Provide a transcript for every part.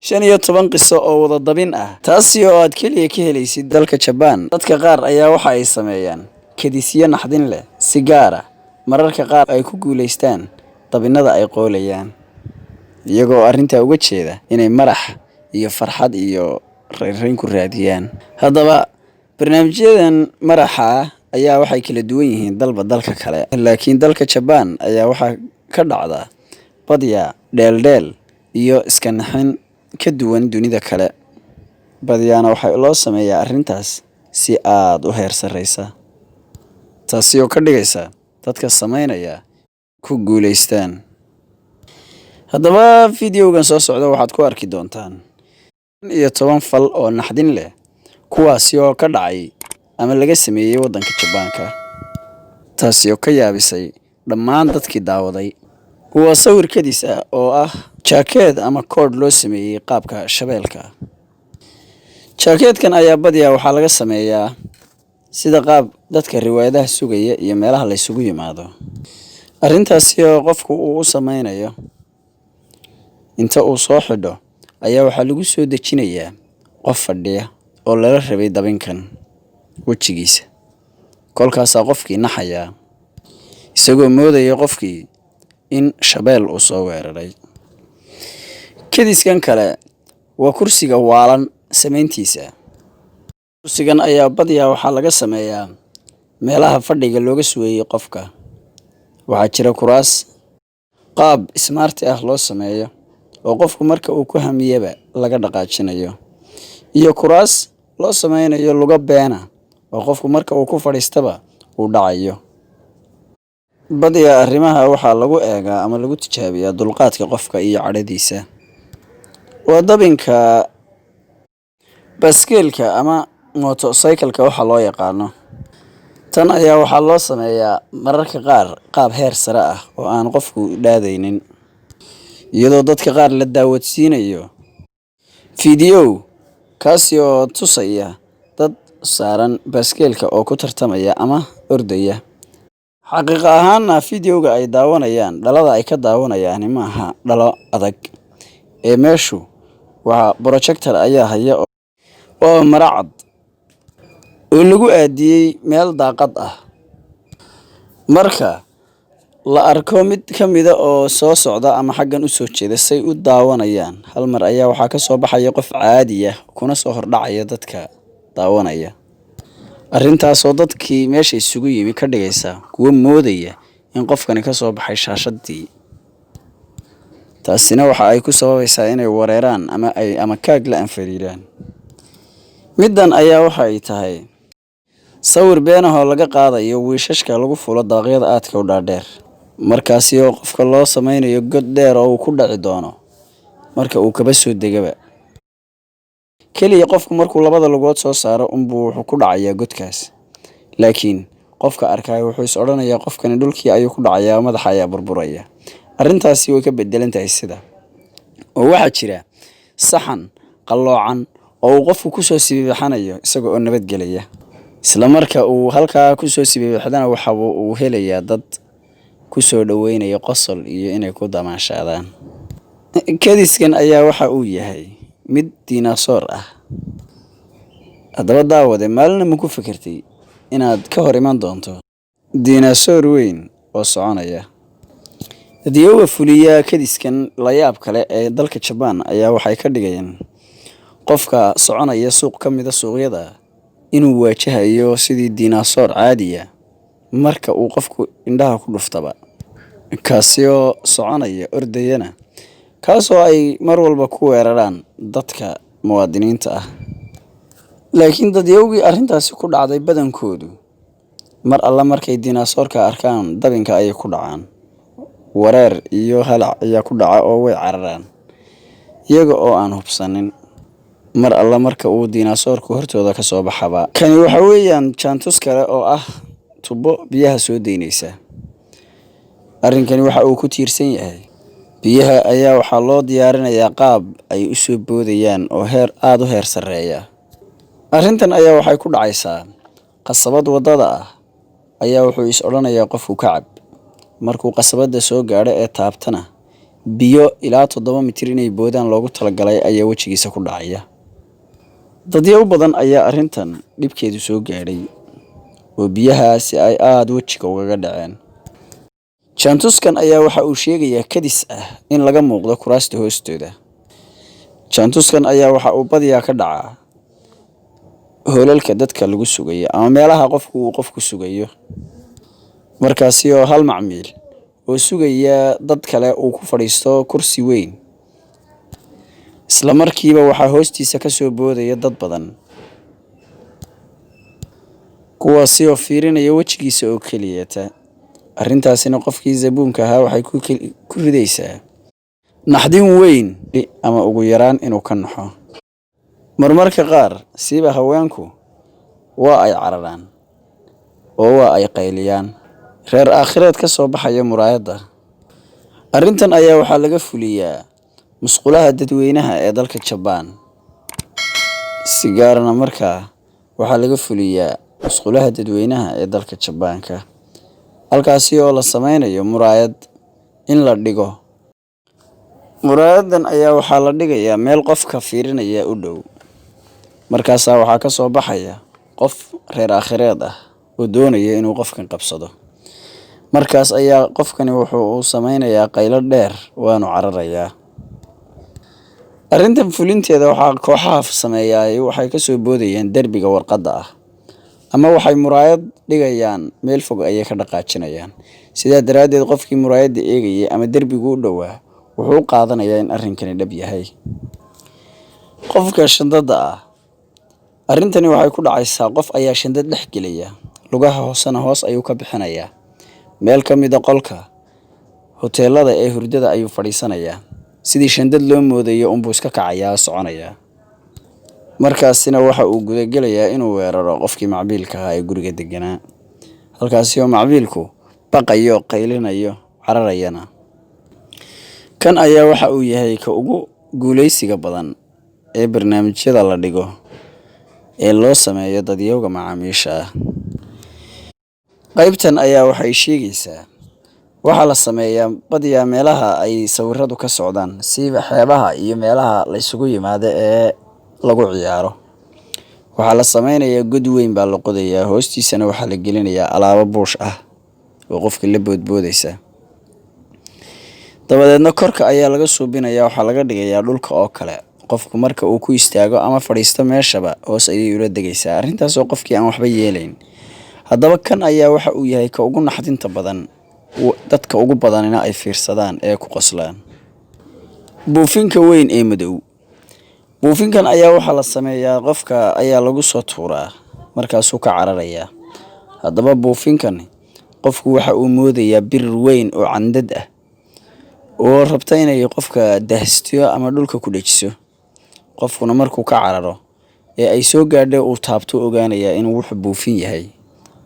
15 qiso oo wada dabin ah taasi oo aad kaliya ka helaysid dalka Japan. Dadka qaar ayaa waxa ay sameeyaan kadisiyo naxdin leh si gaar ah mararka qaar ay ku guuleystaan dabinada ay qoolayaan iyagoo arrinta uga jeeda inay marax iyo farxad iyo reerayn ku raadiyaan. Haddaba barnaamijyadan maraxa ayaa waxay kala duwan yihiin dalba dalka kale, laakiin dalka Japan ayaa waxa ka dhacda badiyaa dheeldheel iyo iska naxin ka duwan dunida kale. Badiyana waxa loo sameeyaa arrintaas si aad u heer sareysa, taasi oo ka dhigaysa dadka sameynaya ku guuleystaan. Haddaba fiidiyogan soo socda waxaad ku arki doontaan 10 fal oo naxdin leh kuwaasi oo ka dhacay ama laga sameeyay waddanka Jabaanka, taasi oo ka yaabisay dhammaan dadkii daawaday. Waa sawir kadis ah oo ah jaakad ama koodh loo sameeyay qaabka shabeelka. Jaakadkan ayaa badiyaa waxaa laga sameeyaa sida qaab dadka riwaayadaha sugaya iyo meelaha la isugu yimaado. Arrintaasi oo qofku uu sameynayo inta uu soo xidho ayaa waxaa lagu soo dejinayaa qof fadhiya oo lala rabay dabinkan wajigiisa. Kolkaas qofkii naxaya isagoo moodaya qofkii in shabeel uu soo weeraray. Kadiskan kale waa kursiga waalan sameyntiisa. Kursigan ayaa badiyaa waxaa laga sameeyaa meelaha fadhiga looga sugeeyay qofka. Waxaa jira kuraas qaab smart ah loo sameeyo oo qofku marka uu ku hamiyaba laga dhaqaajinayo, iyo kuraas loo sameynayo luga beena oo qofku marka uu ku fadhiistaba uu dhacayo. Badiyaa arrimaha waxaa lagu eegaa ama lagu tijaabiyaa dulqaadka qofka iyo cadhadiisa. Waa dabinka baskeelka ama motorcycle-ka waxa loo yaqaano. Tan ayaa waxaa loo sameeyaa mararka qaar qaab heer sare ah oo aan qofku dhaadaynin, iyadoo dadka qaar la daawadsiinayo fiidiyow kaasi oo tusaya dad saaran baskeelka oo ku tartamaya ama ordaya. Xaqiiqo ahaan fiidiyowga ay daawanayaan dhalada ay ka daawanayaan ma aha dhalo adag ee meeshu waa projector ayaa haya oo maracad oo lagu aadiyay meel daaqad ah. Marka la arko mid kamida oo soo socda ama xaggan u soo jeeda say u daawanayaan, hal mar ayaa waxaa ka soo baxaya qof caadi ah kuna soo hordhacaya dadka daawanaya. Arrintaas oo dadkii meesha isugu yimi ka dhigaysa kuwa moodaya in qofkani ka soo baxay shaashadii. Taasina waxa ay ku sababaysaa inay wareeraan ama kaag la anfariiraan. Middan ayaa waxa ay tahay sawir been ah oo laga qaadayo wiishashka lagu fulo daaqyada aadka u dhaadheer. Markaasi oo qofka loo sameynayo god dheer oo uu ku dhaci doono marka uu kaba soo degaba. Kaliya qofku markuu labada lugood soo saaro wuxuu ku dhacayaa godkaas. Laakiin qofka arkay wuxuu is odhanayaa qofkani dhulkii ayuu ku dhacayaa, madaxa ayaa burburaya. Arrintaasi way ka bedelan tahay sida oo waxa jira saxan qalloocan oo qofku ku soo sibiixanayo isagoo oo nabad gelaya. Isla marka uu halka ku soo sibiixdana waxa uu helayaa dad ku soo dhaweynaya qosol iyo inay ku damaashadaan. Kadiskan ayaa waxa uu yahay mid dinosaur ah. Haddaba daawade maalin ma ku fikirtay inaad ka hor iman doonto dinosaur weyn oo soconaya? Dadiyowga fuliya kadiskan la yaab kale ee dalka Japan ayaa waxay ka dhigayaan qofka soconaya suuq kamida suuqyada inuu waajahayo sidii dinosaur caadi ah marka uu qofku indhaha ku dhuftaba. Kaasi oo soconaya ordayana kaasoo ay mar walba ku weeraraan dadka muwaadiniinta ah. Laakiin dadiyowgii arrintaasi ku dhacday badankoodu mar alla markay dinosaurka arkaan dabinka ay ku dhacaan. Wareer iyo halac ayaa ku dhaca oo way cararaan iyaga oo aan hubsanin mar alla marka uu dinosaurku hortooda ka soo baxaba. Kani waxa weeyaan jaantus kale oo ah tubo biyaha soo deynaysa. Arrinkani waxa uu ku tiirsan yahay biyaha ayaa waxaa loo diyaarinayaa qaab ay u soo boodayaan oo aad u heer sareeya. Arrintan ayaa waxay ku dhacaysaa qasabad wadada ah ayaa wuxuu is odhanayaa qofku kacab. Markuu qasabada soo gaadho ee taabtana biyo ilaa 7 mitir inay boodaan loogu talagalay ayaa wejigiisa ku dhacaya. Dadyo badan ayaa arrintan dhibkeedu soo gaadhay oo biyahaasi ay aad wejiga ugaga dhaceen. Jaantuskan ayaa waxa uu sheegayaa kadis ah in laga muuqdo kuraasta hoostooda. Jaantuskan ayaa waxa uu badiyaa ka dhacaa hoolalka dadka lagu sugayo ama meelaha qofku sugayo. Markaasi oo hal macmiil oo sugaya dad kale uu ku fadhiisto kursi weyn, isla markiiba waxaa hoostiisa ka soo boodaya dad badan, kuwaasi oo fiirinaya wejigiisa oo keliyata. Arrintaasina qofkii zabuunka ahaa waxay ku ridaysaa naxdin weyn ama ugu yaraan inuu ka naxo. Marmarka qaar siiba haweenku waa ay cararaan oo waa ay qayliyaan reer aakhireed ka soo baxaya muraayadda. Arrintan ayaa waxaa laga fuliyaa musqulaha dadweynaha ee dalka Jabaan. Si gaarana markaa waxaa laga fuliyaa musqulaha dadweynaha ee dalka Jabaanka, halkaasi oo la sameynayo muraayad in la dhigo. Muraayadan ayaa waxaa la dhigayaa meel qofka fiirinaya u dhow. Markaas waxaa ka soo baxaya qof reer aakhireed ah oo doonaya inuu qofkan qabsado. Markaas ayaa qofkani wuxuu sameynayaa qaylo dheer waanu cararayaa. Arrintan fulinteeda waxaa kooxaha sameeyay waxay ka soo boodayaan derbiga warqadda ah ama waxay muraayad dhigayaan meel fog ayay ka dhaqaajinayaan. Sidaa daraadeed qofkii muraayadda eegayay ama derbigu u dhowaa wuxuu qaadanayaa in arrinkani dhab yahay. Qofka shandada ah, arrintani waxay ku dhacaysaa qof ayaa shandad dhex gelaya, lugaha hoosena hoos ayuu ka bixinayaa. Meel ka mid ah qolka hoteelada ee hurdada ayuu fadhiisanayaa. Sidii shandad loo moodayo unbuu iska kacayaa soconayaa. Markaasina waxa uu gudagelayaa inuu weeraro qofkii macbiilka ahaa ee guriga deganaa. Halkaasi oo macbiilku baqayo, qaylinayo, cararayana. Kan ayaa waxa uu yahay ka ugu guuleysiga badan ee barnaamijyada la dhigo ee loo sameeyo dadyowga macaamiisha ah. Qaybtan ayaa waxay sheegaysaa waxaa la sameeyaa badiyaa meelaha ay sawiradu ka socdaan, siiba xeebaha iyo meelaha la isugu yimaado ee lagu ciyaaro. Waxaa la sameynayaa god weyn baa la qodayaa, hoostiisana waxaa la gelinayaa alaabo buush ah oo qofka la boodboodaysa. Dabadeedna korka ayaa laga suubinayaa, waxaa laga dhigayaa dhulka oo kale. Qofku marka uu ku istaago ama fadhiisto meeshaba hoos ayay ula degaysaa, arrintaas oo qofkii aan waxba yeelayn. Haddaba kan ayaa waxa uu yahay ka ugu naxdinta badan, dadka ugu badanina ay fiirsadaan ee ku qoslaan. Buufinka weyn ee madow. Buufinkan ayaa waxaa la sameeyaa qofka ayaa lagu soo tuuraa markaasuu ka cararayaa. Haddaba buufinkan qofku waxa uu moodayaa bir weyn oo candad ah oo rabta inay qofka dahstiyo ama dhulka ku dhajiso. Qofkuna markuu ka cararo ee ay soo gaadho uu taabto ogaanayaa inuu wuxuu buufin yahay.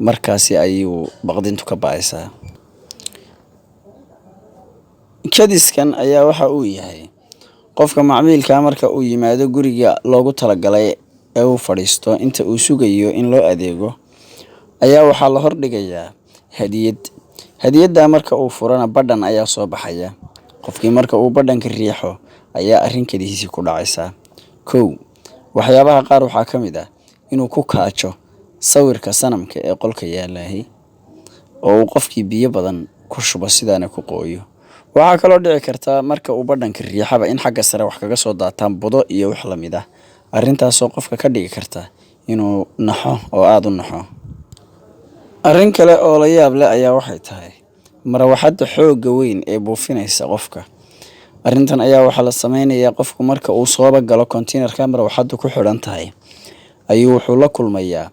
Markaasi ayuu baqdintu ka ba'aysaa. Kadiskan ayaa waxa uu yahay qofka macmiilka marka uu yimaado guriga loogu talagalay ee uu fadhiisto inta uu sugayo in loo adeego ayaa waxaa la hor dhigayaa hadiyad. Hadiyadda marka uu furana badhan ayaa soo baxaya. Qofkii marka uu badhanka riixo ayaa arrinkadiisii ku dhacaysa. Waxyaabaha qaar waxaa ka mid ah inuu ku kaajo sawirka sanamka ee qolka yaalahay oo uu qofkii biyo badan ku shubo sidaana ku qooyo. Waxaa kaloo dhici karta marka uu badhanka riixaba in xagga sare wax kaga soo daataan budo iyo wax la mid ah. Arrintaasoo qofka ka dhigi karta inuu naxo oo aad u naxo. Arrin kale oo la yaab leh ayaa waxay tahay marawaxadda xoogga weyn ee buufinaysa qofka. Arrintan ayaa waxaa la sameynayaa qofku marka uu soo galo konteenarka marawaxaddu ku xidhan tahay ayuu wuxuu la kulmayaa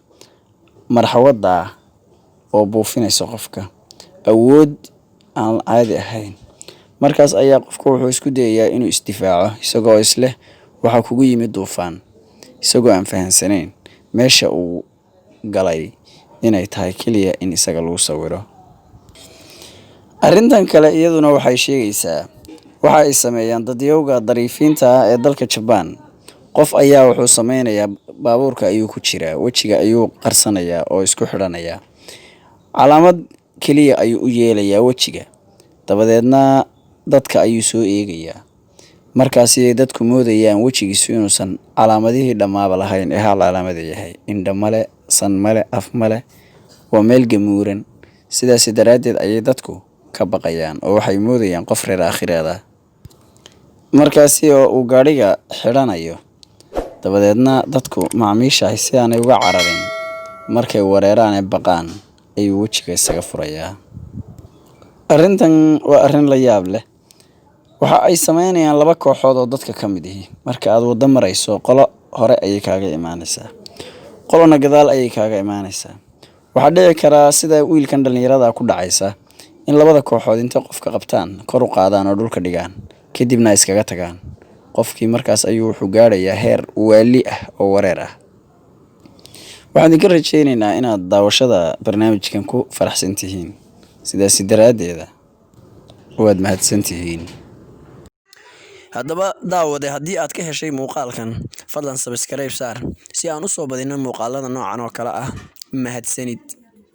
marxawadda oo buufinaysa qofka awood aan caadi ahayn. Markaas ayaa qofku wuxuu isku dayayaa inuu isdifaaco isagoo isleh waxa kugu yimid duufaan, isagoo aan fahansanayn meesha uu galay inay tahay kaliya in isaga lagu sawiro. Arrintan kale iyaduna waxay sheegaysaa waxa ay sameeyaan dadyowga dariifiinta ah ee dalka Jabaan. Qof ayaa wuxuu sameynayaa baabuurka ayuu ku jiraa, wejiga ayuu qarsanayaa oo isku xidhanayaa. Calaamad kaliya ayuu u yeelayaa wejiga. Dabadeedna dadka ayuu soo eegayaa. Markaasi ay dadku moodayaan wejigiisu inuusan calaamadihii dhammaaba lahayn ee hal calaamada yahay. Indho male, san male, af male, waa meel gamuuran. Sidaas daraaddeed ayay dadku ka baqayaan oo waxay moodayaan qof reer aakhireed ah. Markaasi oo uu gaadhiga xidhanayo, dabadeedna dadku macaamiisha si aanay uga cararin markay wareeraan ee baqaan ayuu wejiga isaga furayaa. Arrintan waa arrin la yaab leh. Waxa ay sameynayaan laba kooxood oo dadka ka mid ihi. Marka aad waddo marayso, qolo hore ayay kaaga imaanaysaa, qolona gadaal ayay kaaga imaanaysaa. Waxaa dhici karaa sida wiilkan dhalinyarada ku dhacaysa in labada kooxood intay qofka qabtaan, kor u qaadaan oo dhulka dhigaan, kadibna iskaga tagaan. Qofkii markaas ayuu wuxuu gaadhayaa heer waali ah oo wareer ah. Waxaan idinka rajaynaynaa inaad daawashada barnaamijkan ku faraxsan tihiin. Sidaas daraaddeed waad mahadsantihiin. Haddaba daawade, haddii aad ka heshay muuqaalkan, fadlan subscribe saar si aan u soo badino muuqaalada noocan oo kale ah. Mahadsanid.